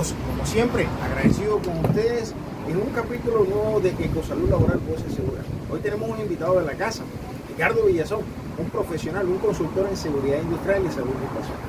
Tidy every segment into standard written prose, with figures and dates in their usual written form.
amigos, como siempre, agradecido con ustedes en un capítulo nuevo de Ecosalud Laboral Voces Seguras. Hoy tenemos un invitado de la casa, Ricardo Villazón, un profesional, un consultor en seguridad industrial y salud ocupacional.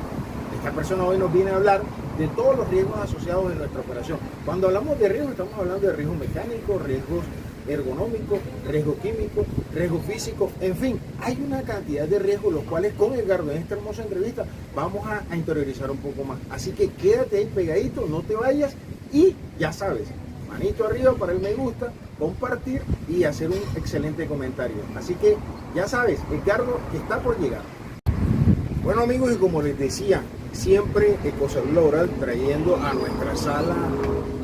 Esta persona hoy nos viene a hablar de todos los riesgos asociados en nuestra operación. Cuando hablamos de riesgos, estamos hablando de riesgos mecánicos, riesgos ergonómicos, riesgos químicos, riesgos físicos, en fin, hay una cantidad de riesgos los cuales con Edgardo en esta hermosa entrevista vamos a interiorizar un poco más. Así que quédate ahí pegadito, no te vayas y ya sabes, manito arriba para el me gusta, compartir y hacer un excelente comentario. Así que ya sabes, Edgardo está por llegar. Bueno amigos, y como les decía, siempre Ecosalud Laboral trayendo a nuestra sala,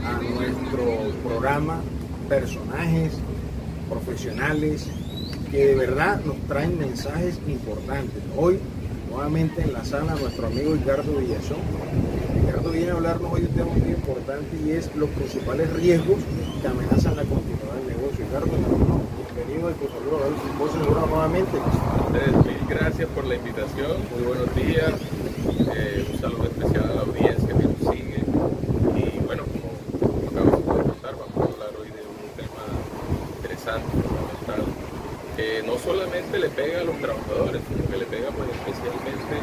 a nuestro programa, personajes profesionales que de verdad nos traen mensajes importantes. Hoy, nuevamente en la sala, nuestro amigo Ricardo Villazón. Ricardo viene a hablarnos hoy de un tema muy importante y es los principales riesgos que amenazan la continuidad del negocio. Ricardo, bienvenido a Ecosalud Laboral Voces Seguras nuevamente. Mil gracias por la invitación, muy buenos días, un saludo especial a la audiencia que nos sigue y bueno, como acabas de contar, vamos a hablar hoy de un tema interesante, fundamental, que no solamente le pega a los trabajadores, sino que le pega pues especialmente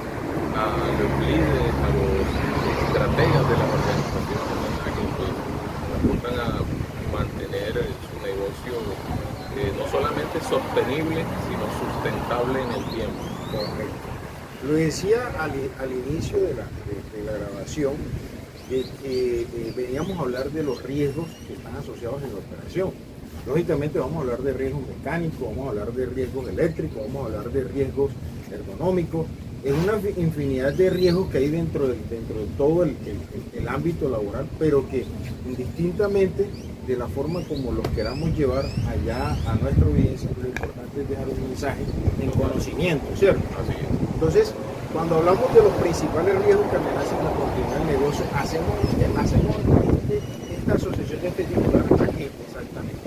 a los líderes, a los estrategas de las organizaciones, ¿verdad? Que pues apuntan a mantener su negocio no solamente sostenible, sino sustentable en el tiempo. Correcto. Lo decía al inicio de la grabación, de que veníamos a hablar de los riesgos que están asociados en la operación. Lógicamente vamos a hablar de riesgos mecánicos, vamos a hablar de riesgos eléctricos, vamos a hablar de riesgos ergonómicos. Es una infinidad de riesgos que hay dentro de todo el ámbito laboral, pero que indistintamente de la forma como los queramos llevar allá a nuestra audiencia, lo importante es dejar un mensaje en conocimiento, ¿cierto? Así es. Entonces, cuando hablamos de los principales riesgos que amenazan la continuidad del negocio, hacemos esta asociación de este titular aquí exactamente.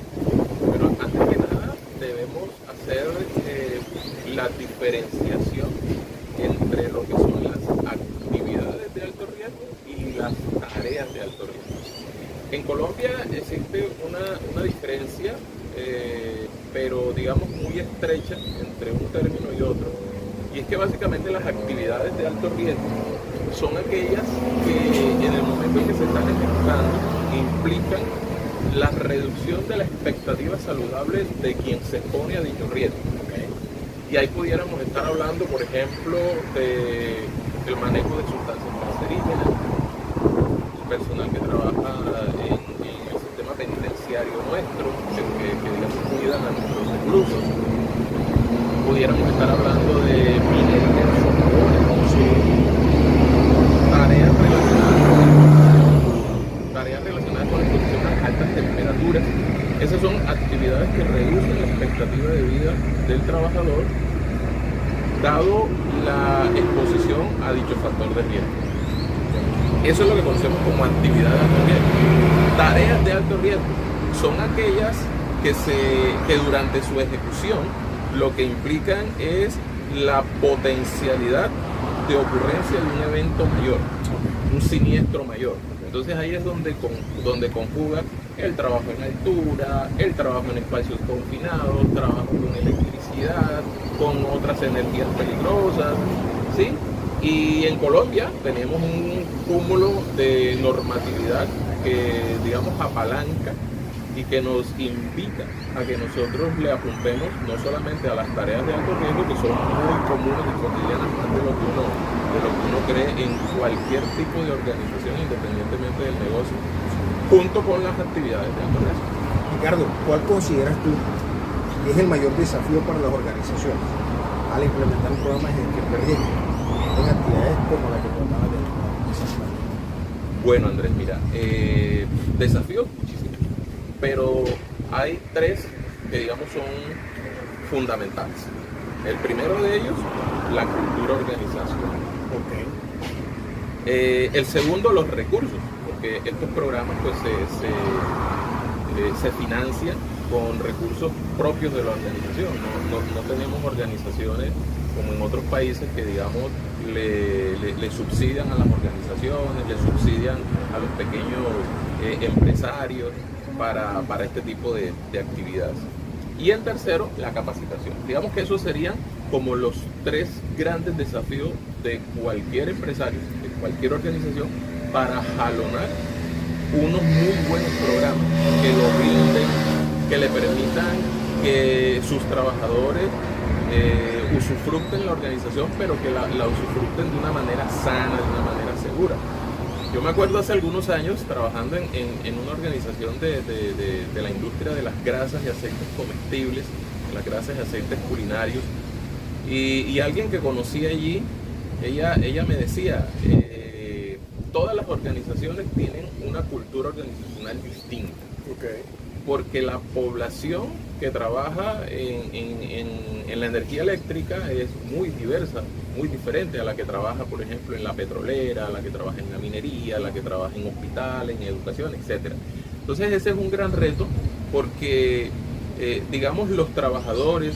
Pero antes que nada, debemos hacer la diferenciación entre lo que son las actividades de alto riesgo y las tareas de alto riesgo. En Colombia existe una diferencia, pero digamos muy estrecha entre un término y otro. Y es que básicamente las actividades de alto riesgo son aquellas que en el momento en que se están ejecutando implican la reducción de la expectativa saludable de quien se expone a dicho riesgo. ¿Okay? Y ahí pudiéramos estar hablando, por ejemplo, del manejo de sustancias cancerígenas, personal que trabaja en el sistema penitenciario nuestro, que digamos cuidan a nuestros reclusos. Pudiéramos estar hablando de minería de sopores, tareas relacionadas con la exposición a altas temperaturas. Esas son actividades que reducen la expectativa de vida del trabajador, dado la exposición a dicho factor de riesgo. Eso es lo que conocemos como actividad de alto riesgo. Tareas de alto riesgo son aquellas que durante su ejecución lo que implican es la potencialidad de ocurrencia de un evento mayor, un siniestro mayor. Entonces ahí es donde conjuga el trabajo en altura, el trabajo en espacios confinados, trabajo con electricidad, con otras energías peligrosas, ¿sí? Y en Colombia tenemos un cúmulo de normatividad que, digamos, apalanca y que nos invita a que nosotros le apuntemos no solamente a las tareas de alto riesgo, que son muy comunes y cotidianas, más de lo que uno cree en cualquier tipo de organización, independientemente del negocio, junto con las actividades de alto riesgo. Ricardo, ¿cuál consideras tú que es el mayor desafío para las organizaciones al implementar un programa de gestión de riesgo en actividades como la que trataba de desarrollar? Bueno, Andrés, mira, desafíos muchísimos, pero hay tres que digamos son fundamentales. El primero de ellos, la cultura organizacional. Okay. El segundo, los recursos, porque estos programas pues se financian con recursos propios de la organización. No tenemos organizaciones como en otros países que, digamos, le subsidian a las organizaciones, le subsidian a los pequeños empresarios para este tipo de actividades. Y en tercero, la capacitación. Digamos que esos serían como los tres grandes desafíos de cualquier empresario, de cualquier organización, para jalonar unos muy buenos programas que lo brinden, que le permitan que sus trabajadores usufructen la organización, pero que la usufructen de una manera sana, de una manera segura. Yo me acuerdo hace algunos años trabajando en una organización de la industria de las grasas y aceites comestibles, de las grasas y aceites culinarios, y alguien que conocí allí, ella me decía, todas las organizaciones tienen una cultura organizacional distinta. Okay. Porque la población que trabaja en la energía eléctrica es muy diversa, muy diferente a la que trabaja, por ejemplo, en la petrolera, a la que trabaja en la minería, a la que trabaja en hospitales, en educación, etc. Entonces ese es un gran reto porque, digamos, los trabajadores,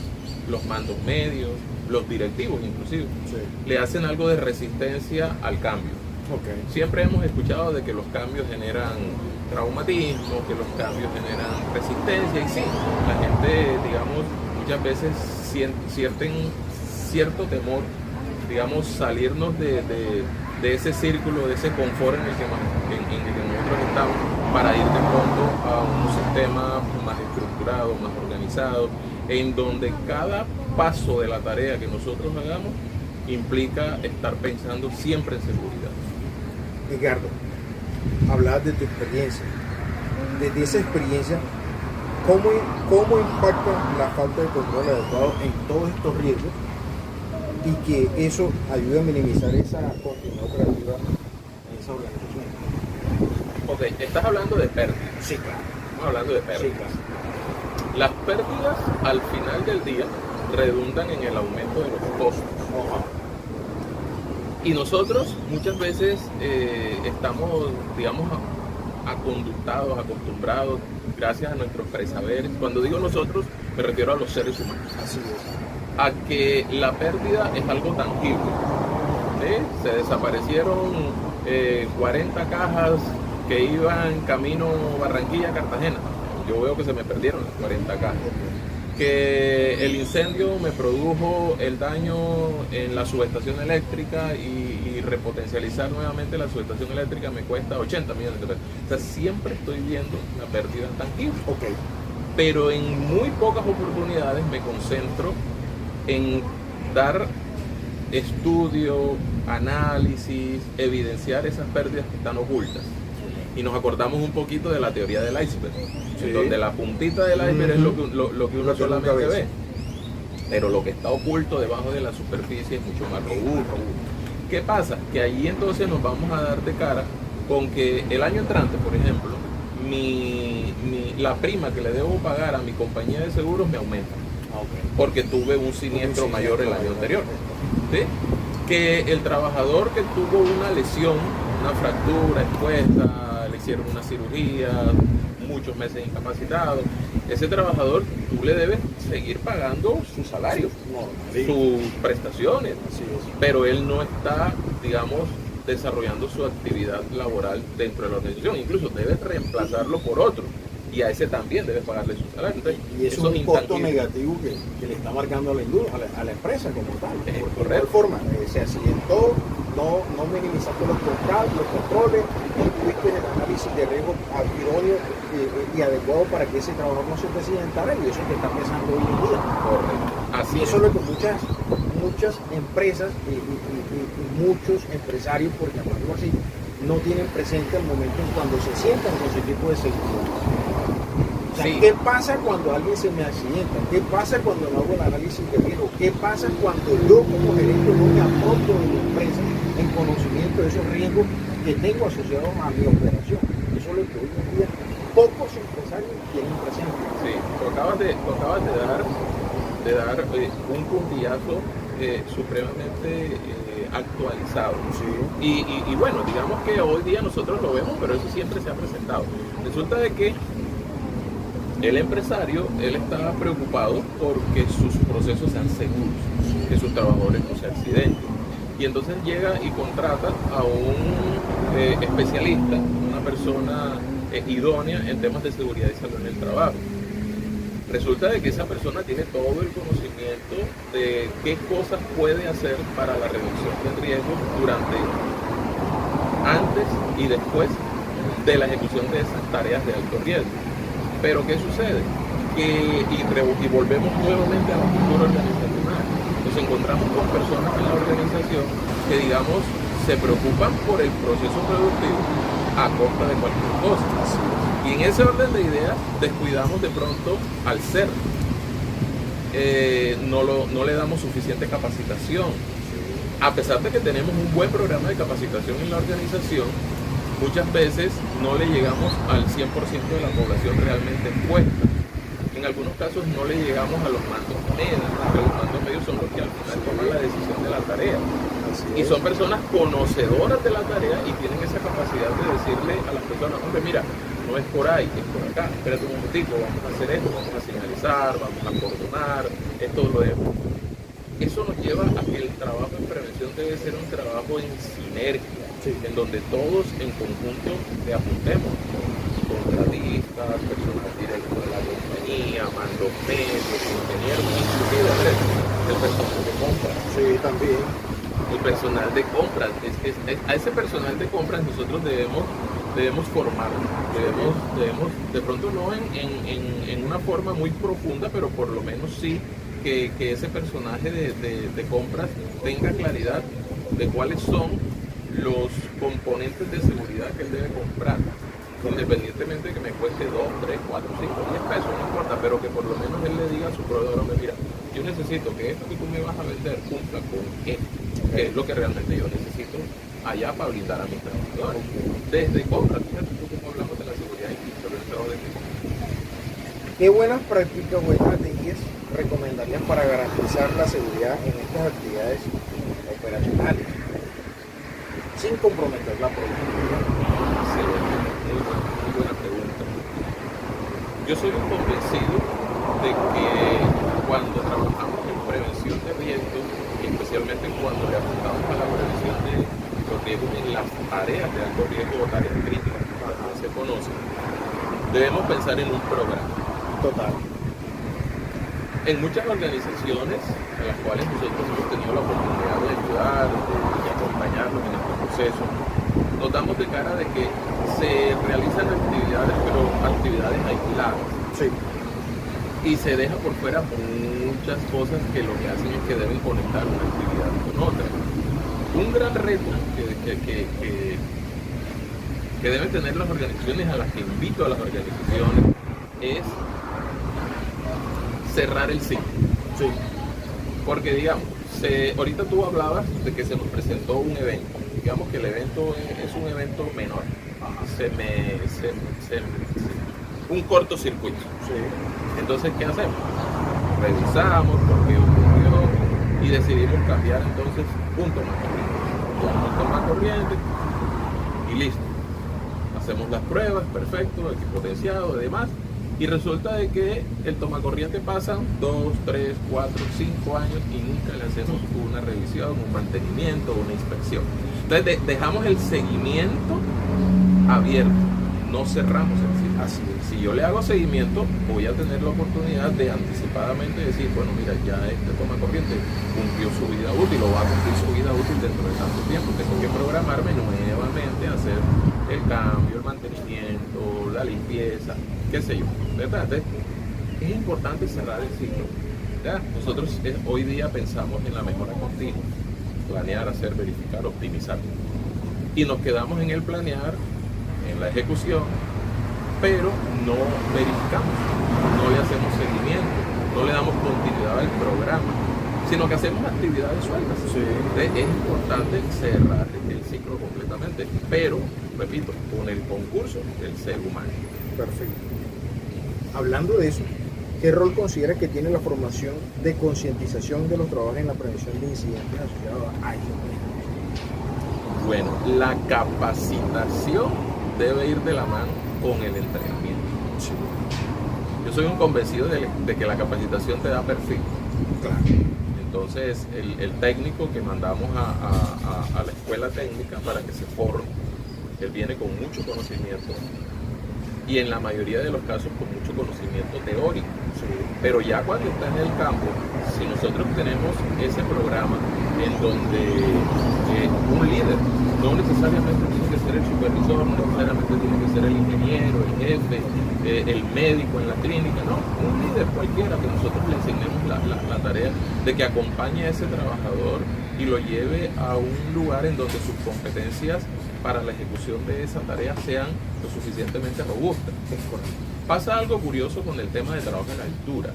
los mandos medios, los directivos inclusive, sí, le hacen algo de resistencia al cambio. Okay. Siempre hemos escuchado de que los cambios generan traumatismo, que los cambios generan resistencia, y sí, la gente, digamos, muchas veces sienten cierto temor, digamos, salirnos de ese círculo, de ese confort en el que nosotros estamos, para ir de pronto a un sistema más estructurado, más organizado, en donde cada paso de la tarea que nosotros hagamos implica estar pensando siempre en seguridad. Edgardo, hablabas de tu experiencia. Desde esa experiencia, ¿cómo impacta la falta de control adecuado en todos estos riesgos y que eso ayuda a minimizar esa continuidad operativa en esa organización? Ok, estás hablando de pérdidas. Sí, claro. Estamos hablando de pérdidas. Sí, claro. Las pérdidas al final del día redundan en el aumento de los costos. Y nosotros muchas veces estamos, digamos, acostumbrados, gracias a nuestros presaberes. Cuando digo nosotros, me refiero a los seres humanos. Así es. A que la pérdida es algo tangible. ¿Sí? Se desaparecieron 40 cajas que iban camino Barranquilla-Cartagena. Yo veo que se me perdieron las 40 cajas. Que el incendio me produjo el daño en la subestación eléctrica y repotencializar nuevamente la subestación eléctrica me cuesta 80 millones de pesos. O sea, siempre estoy viendo una pérdida tangible. Okay. Pero en muy pocas oportunidades me concentro en dar estudio, análisis, evidenciar esas pérdidas que están ocultas. Y nos acordamos un poquito de la teoría del iceberg, sí, donde la puntita del iceberg es lo que uno solamente ve, pero lo que está oculto debajo de la superficie es mucho más robusto. ¿Qué pasa? Que allí entonces nos vamos a dar de cara con que el año entrante, por ejemplo, la prima que le debo pagar a mi compañía de seguros me aumenta, porque tuve un siniestro mayor el año anterior. ¿Sí? Que el trabajador que tuvo una lesión, una fractura expuesta, le hicieron una cirugía, muchos meses incapacitado, ese trabajador tú le debes seguir pagando su salario, sus prestaciones, pero él no está, digamos, desarrollando su actividad laboral dentro de la organización, incluso debes reemplazarlo por otro, y a ese también debes pagarle su salario. Entonces, y eso es un costo negativo que le está marcando a la industria, a la empresa como tal. Por tal forma, se accidentó, no minimizando los controles, no tuviste el análisis de riesgo idóneo y adecuado para que ese trabajador no se accidentara, y eso te está pesando hoy en día. Correcto. Así eso es lo que muchas empresas y muchos empresarios, por llamarlo así, no tienen presente al momento en cuando se sientan con ese tipo de seguridad. O sea, sí. ¿Qué pasa cuando alguien se me accidenta? ¿Qué pasa cuando no hago el análisis de riesgo? ¿Qué pasa cuando yo como gerente no me apropio de mi empresa en conocimiento de esos riesgos que tengo asociados a mi operación? Eso es lo que hoy en día pocos empresarios tienen presente. Sí, tú acabas de dar un puntillazo supremamente actualizado. Sí. Y bueno, digamos que hoy día nosotros lo vemos, pero eso siempre se ha presentado. Resulta de que el empresario, él está preocupado porque sus procesos sean seguros. que sus trabajadores no se accidenten. Y entonces llega y contrata a un especialista, una persona idónea en temas de seguridad y salud en el trabajo. Resulta de que esa persona tiene todo el conocimiento de qué cosas puede hacer para la reducción del riesgo durante, antes y después de la ejecución de esas tareas de alto riesgo. Pero ¿qué sucede? Y volvemos nuevamente a la cultura organizacional. Nos encontramos con personas en la organización que, digamos, se preocupan por el proceso productivo a costa de cualquier cosa. Y en ese orden de ideas descuidamos de pronto al ser. No le damos suficiente capacitación. A pesar de que tenemos un buen programa de capacitación en la organización, muchas veces no le llegamos al 100% de la población realmente expuesta. En algunos casos no le llegamos a los mandos medios, porque los mandos medios son los que al final toman la decisión de la tarea. Y son personas conocedoras de la tarea y tienen esa capacidad de decirle a las personas, hombre, mira, no es por ahí, es por acá, espérate un momentico, vamos a hacer esto, vamos a señalizar, vamos a coordinar, esto lo debo. Eso nos lleva a que el trabajo en prevención debe ser un trabajo en sinergia, en donde todos en conjunto le apuntemos, contratistas, personal directo de la compañía, mandos medios, ingenieros, inclusive el personal de compras. Sí, también. El personal de compras, a ese personal de compras nosotros debemos formarlo, debemos de pronto no en una forma muy profunda, pero por lo menos sí que ese personaje de compras tenga claridad de cuáles son los componentes de seguridad que él debe comprar, independientemente de que me cueste 2, 3, 4, 5, 10 pesos, no importa, pero que por lo menos él le diga a su proveedor, mira, yo necesito que esto que tú me vas a vender cumpla con esto, que es lo que realmente yo necesito allá para brindar a mis trabajadores. Desde compras, fíjate tú cómo hablamos de la seguridad y sobre el trabajo de equipo. ¿Qué buenas prácticas o estrategias recomendarías para garantizar la seguridad en estas actividades operacionales sin comprometer la productividad? Excelente, muy buena pregunta. Yo soy un convencido de que cuando trabajamos en prevención de riesgos, especialmente cuando le apuntamos a la prevención de los riesgos en las áreas de alto riesgo o tareas críticas, como se conoce, debemos pensar en un programa. Total. En muchas organizaciones a las cuales nosotros hemos tenido la oportunidad de ayudar y acompañarlos en este proceso, nos damos de cara de que se realizan actividades, pero actividades aisladas. Sí. Y se deja por fuera muchas cosas que lo que hacen es que deben conectar una actividad con otra. Un gran reto que deben tener las organizaciones, a las que invito a las organizaciones, es cerrar el ciclo. Sí. Porque digamos, ahorita tú hablabas de que se nos presentó un evento. Digamos que el evento es un evento menor. Un cortocircuito. Sí. Entonces, ¿qué hacemos? Revisamos por qué ocurrió y decidimos cambiar entonces un toma corriente. Un toma corriente y listo. Hacemos las pruebas, perfecto, equipotenciado y demás. Y resulta de que el tomacorriente pasan 2, 3, 4, 5 años y nunca le hacemos una revisión, un mantenimiento, una inspección. Entonces dejamos el seguimiento abierto, no cerramos el ciclo. Así es. Si yo le hago seguimiento, voy a tener la oportunidad de anticipadamente decir, bueno, mira, ya este tomacorriente cumplió su vida útil o va a cumplir su vida útil dentro de tanto tiempo. Tengo que programarme nuevamente a hacer el cambio, el mantenimiento, la limpieza, qué sé yo, ¿verdad? Entonces, es importante cerrar el ciclo. ¿Ya? Nosotros hoy día pensamos en la mejora continua, planear, hacer, verificar, optimizar. Y nos quedamos en el planear, en la ejecución, pero no verificamos, no le hacemos seguimiento, no le damos continuidad al programa, sino que hacemos actividades sueltas. Sí. Entonces, es importante cerrar el ciclo completamente, pero, repito, con el concurso del ser humano. Perfecto. Hablando de eso, ¿qué rol considera que tiene la formación de concientización de los trabajadores en la prevención de incidentes asociados a ellos? Bueno, la capacitación debe ir de la mano con el entrenamiento. Sí. Yo soy un convencido de que la capacitación te da perfil. Claro. entonces el técnico que mandamos a la escuela técnica para que se forme, él viene con mucho conocimiento y en la mayoría de los casos con mucho conocimiento teórico. Sí. Pero ya cuando está en el campo, si nosotros tenemos ese programa en donde un líder no necesariamente tiene que ser el supervisor, no necesariamente tiene que ser el ingeniero, el jefe, el médico en la clínica, no, un líder cualquiera que nosotros le asignemos la tarea de que acompañe a ese trabajador y lo lleve a un lugar en donde sus competencias para la ejecución de esa tarea sean lo suficientemente robustas. Pasa algo curioso con el tema de trabajo en altura,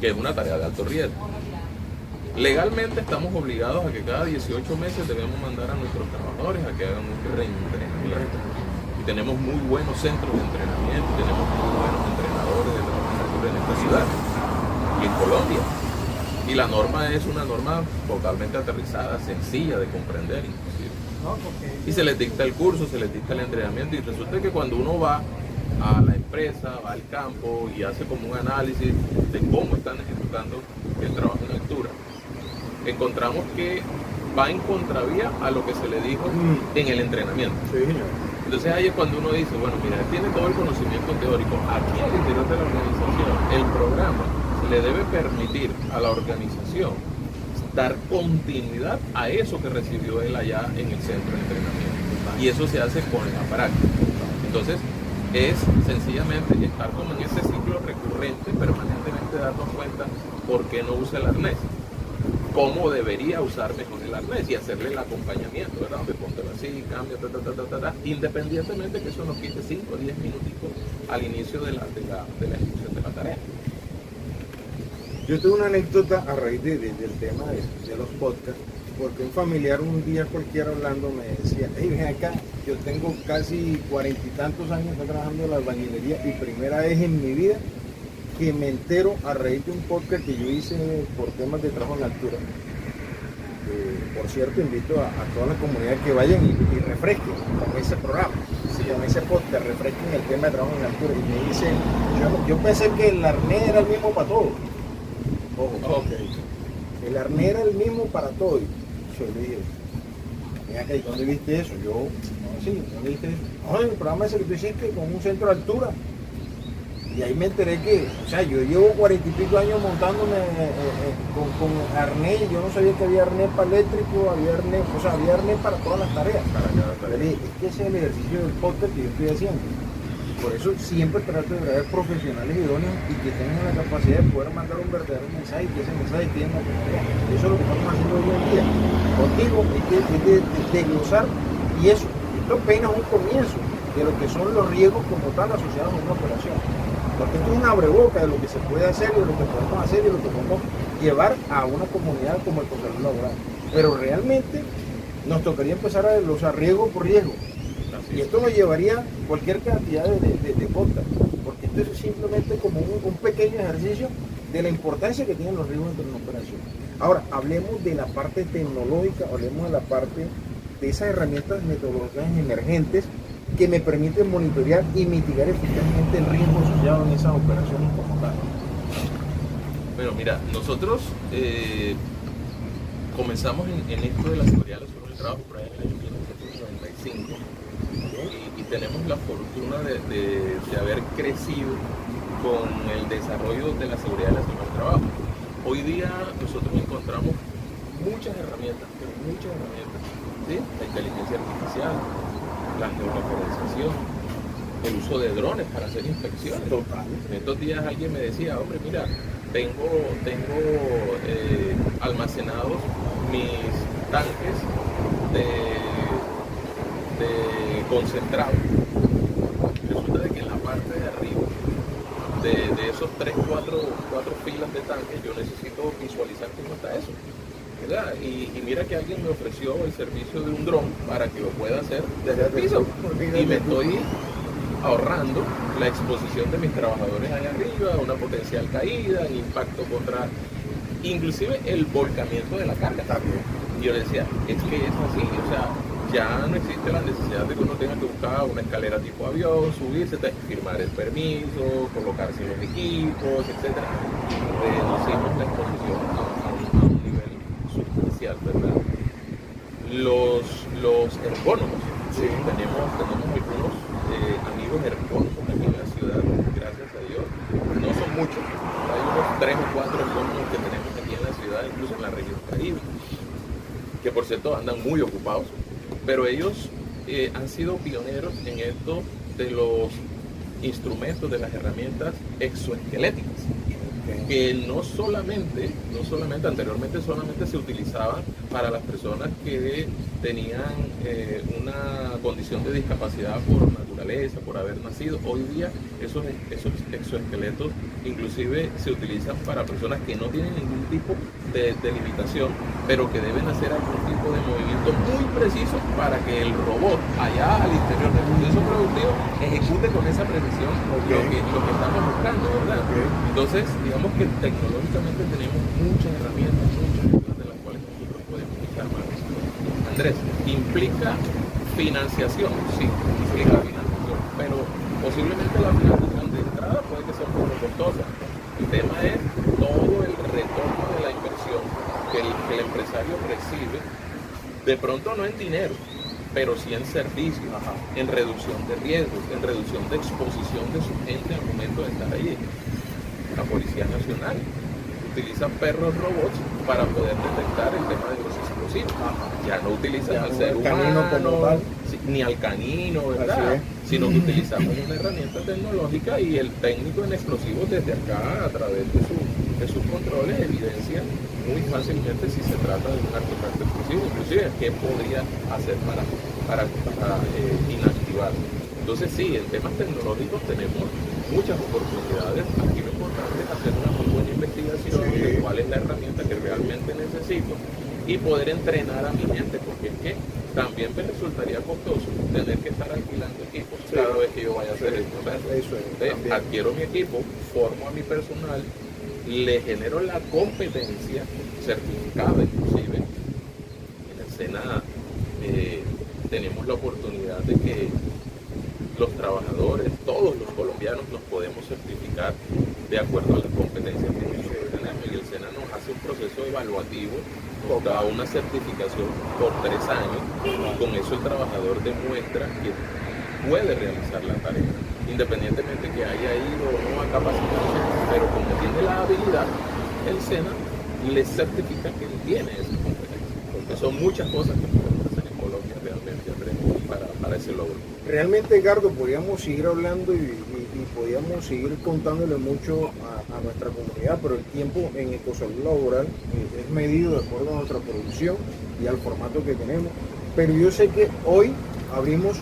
que es una tarea de alto riesgo. Legalmente estamos obligados a que cada 18 meses debemos mandar a nuestros trabajadores a que hagan un reentrenamiento. Y tenemos muy buenos centros de entrenamiento, tenemos muy buenos entrenadores de trabajo en altura en esta ciudad y en Colombia. Y la norma es una norma totalmente aterrizada, sencilla de comprender inclusive. Y se les dicta el curso, se les dicta el entrenamiento y resulta que cuando uno va a la empresa, va al campo y hace como un análisis de cómo están ejecutando el trabajo en altura, encontramos que va en contravía a lo que se le dijo en el entrenamiento. Sí, señor. Entonces ahí es cuando uno dice, bueno, mira, tiene todo el conocimiento teórico. Aquí al interior de la organización, el programa le debe permitir a la organización dar continuidad a eso que recibió él allá en el centro de entrenamiento. Y eso se hace con la práctica. Entonces, es sencillamente estar como en ese ciclo recurrente, permanentemente darnos cuenta por qué no usa el arnés, cómo debería usar mejor el arnés y hacerle el acompañamiento, ¿verdad? Donde póntelo así, cambia, independientemente que eso nos quite 5 o 10 minutitos al inicio de la ejecución de la tarea. Yo tuve una anécdota a raíz del tema de los podcasts, porque un familiar un día cualquiera hablando me decía, hey, ven acá, yo tengo casi 40 y tantos años trabajando en la albañilería y primera vez en mi vida que me entero a raíz de un podcast que yo hice por temas de trabajo en la altura. Por cierto, invito a toda la comunidad que vayan y refresquen con ese programa, con ese podcast, refresquen el tema de trabajo en la altura. Y me dice, yo pensé que el arnés era el mismo para todos. Ojo, el arnés era el mismo para todos. Yo le dije, mira que ¿dónde viste eso? Yo, no, sí, ¿dónde viste eso? No, en el programa ese que tú hiciste con un centro de altura. Y ahí me enteré que, o sea, yo llevo 40 y pico años montándome con arnés, yo no sabía que había arnés para eléctrico, había arnés para todas las tareas. Le dije, es que ese es el ejercicio del podcast que yo estoy haciendo. Por eso siempre trato de traer profesionales idóneos y que tengan la capacidad de poder mandar un verdadero mensaje y que ese mensaje quede en la comunidad. Eso es lo que estamos haciendo hoy en día. Contigo es de glosar y eso. Esto apenas un comienzo de lo que son los riesgos como tal asociados a una operación. Porque esto es un abrebocas de lo que se puede hacer y de lo que podemos hacer y de lo que podemos llevar a una comunidad como el Consalud Laboral. Pero realmente nos tocaría empezar a desglosar riesgo por riesgo. Y esto nos llevaría cualquier cantidad de podcast, porque esto es simplemente como un pequeño ejercicio de la importancia que tienen los riesgos de una operación. Ahora, hablemos de la parte tecnológica, hablemos de la parte de esas herramientas metodológicas emergentes que me permiten monitorear y mitigar eficazmente el riesgo asociado en esas operaciones como tal. Bueno, mira, nosotros comenzamos en esto de la seguridad de la trabajo por ahí en el año 1995 y tenemos la fortuna de haber crecido con el desarrollo de la seguridad de la salud del trabajo. Hoy día nosotros encontramos muchas herramientas, ¿sí? La inteligencia artificial, la georreferenciación, el uso de drones para hacer inspecciones. Total. Estos días alguien me decía, hombre, mira, tengo almacenados mis tanques de concentrado. Resulta de que en la parte de arriba de esos 4 filas de tanques yo necesito visualizar cómo está eso, ¿verdad? Y mira que alguien me ofreció el servicio de un dron para que lo pueda hacer desde el piso y me estoy ahorrando la exposición de mis trabajadores allá arriba, una potencial caída, el impacto contra, inclusive el volcamiento de la carga. Y yo le decía, es que es así, o sea, ya no existe la necesidad de que uno tenga que buscar una escalera tipo avión, subirse, firmar el permiso, colocarse los equipos, etc. Y reducimos la exposición a un ¿verdad? Los ergónomos. Sí. Tenemos algunos amigos ergónomos aquí en la ciudad, gracias a Dios. No son muchos, hay unos 3 o 4 ergónomos que tenemos aquí en la ciudad, incluso en la región Caribe, que por cierto andan muy ocupados, pero ellos han sido pioneros en esto de los instrumentos, de las herramientas exoesqueléticas, que no solamente anteriormente solamente se utilizaban para las personas que tenían una condición de discapacidad por naturaleza, por haber nacido. Hoy día esos exoesqueletos inclusive se utilizan para personas que no tienen ningún tipo de limitación, pero que deben hacer algún tipo de movimiento muy preciso para que el robot allá al interior del proceso productivo ejecute con esa precisión lo que estamos buscando, ¿verdad? Entonces, digamos que tecnológicamente tenemos muchas herramientas, de las cuales nosotros podemos echar mano. Andrés, ¿implica financiación? Sí, implica financiación, pero posiblemente la financiación de entrada puede que sea un poco costosa. El tema es todo el retorno de la inversión que el empresario recibe, de pronto no en dinero, pero sí en servicios, en reducción de riesgos, en reducción de exposición de su gente al momento de estar allí. La Policía Nacional utiliza perros robots para poder detectar el tema de los explosivos. Ya no utilizan al ser humano, ni al canino, ¿verdad? Sino que utilizamos una herramienta tecnológica y el técnico en explosivos desde acá, a través de sus controles, evidencia muy fácilmente si se trata de un artefacto explosivo, inclusive qué podría hacer para inactivarlo. Entonces sí, en temas tecnológicos tenemos muchas oportunidades. Aquí lo importante es hacer una muy buena investigación de cuál es la herramienta que realmente necesito y poder entrenar a mi gente, porque es que también me resultaría costoso tener que estar alquilando equipos cada vez que yo vaya a hacer el proceso. Adquiero mi equipo, formo a mi personal, le genero la competencia certificada inclusive. En el SENA tenemos la oportunidad de que los trabajadores, todos los colombianos, nos podemos certificar de acuerdo a las competencias que nosotros tenemos, y el SENA nos hace un proceso evaluativo, nos da una certificación por 3 años, con eso el trabajador demuestra que puede realizar la tarea, independientemente que haya ido o no a capacitación, pero como tiene la habilidad, el SENA le certifica que él tiene esa competencia, porque son muchas cosas que podemos hacer en Colombia realmente, Andrés, para ese logro. Realmente, Edgardo, podríamos seguir hablando y podríamos seguir contándole mucho a nuestra comunidad, pero el tiempo en Ecosalud Laboral es medido de acuerdo a nuestra producción y al formato que tenemos. Pero yo sé que hoy abrimos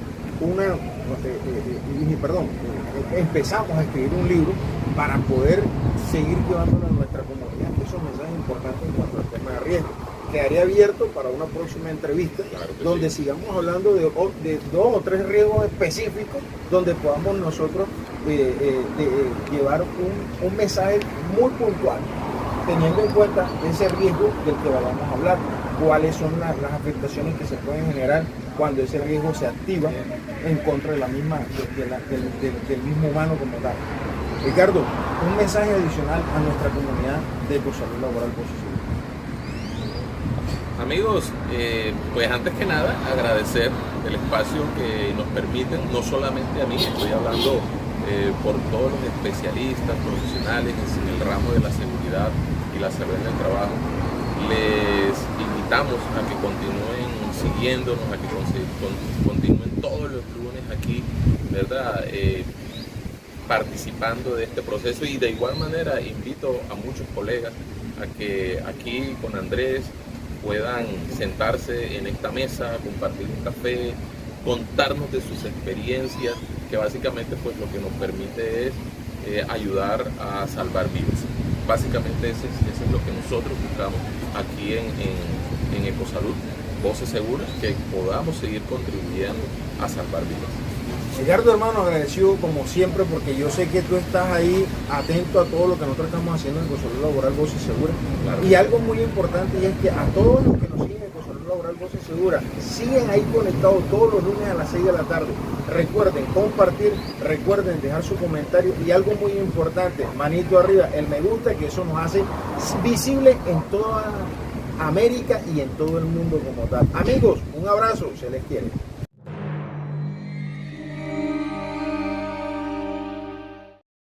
empezamos a escribir un libro para poder seguir llevándolo a nuestra comunidad, esos mensajes importantes en cuanto al tema de riesgo. Quedaría abierto para una próxima entrevista, donde sigamos hablando de 2 o 3 riesgos específicos, donde podamos nosotros llevar un mensaje muy puntual, teniendo en cuenta ese riesgo del que vamos a hablar, cuáles son las afectaciones que se pueden generar cuando ese riesgo se activa en contra de la misma, del mismo humano como tal. Ricardo, un mensaje adicional a nuestra comunidad de Ecosalud Laboral Posesivo. Amigos, pues antes que nada agradecer el espacio que nos permiten, no solamente a mí, estoy hablando por todos los especialistas, profesionales en el ramo de la seguridad y la salud en el trabajo. Les invitamos a que continúen siguiéndonos, a que continúen todos los lunes aquí, ¿verdad? Participando de este proceso, y de igual manera invito a muchos colegas a que aquí con Andrés puedan sentarse en esta mesa, compartir un café, contarnos de sus experiencias, que básicamente pues lo que nos permite es ayudar a salvar vidas. Básicamente eso es lo que nosotros buscamos aquí en Ecosalud, Voces Seguras, que podamos seguir contribuyendo a salvar vidas. Edgardo, hermano, agradecido como siempre, porque yo sé que tú estás ahí atento a todo lo que nosotros estamos haciendo en Ecosalud Laboral Voces Seguras. Claro. Y algo muy importante, y es que a todos los que nos siguen en Ecosalud Laboral Voces Seguras, siguen ahí conectados todos los lunes a las 6 de la tarde. Recuerden compartir, recuerden dejar su comentario, y algo muy importante, manito arriba, el me gusta, que eso nos hace visible en todas América y en todo el mundo como tal. Amigos, un abrazo, se les quiere.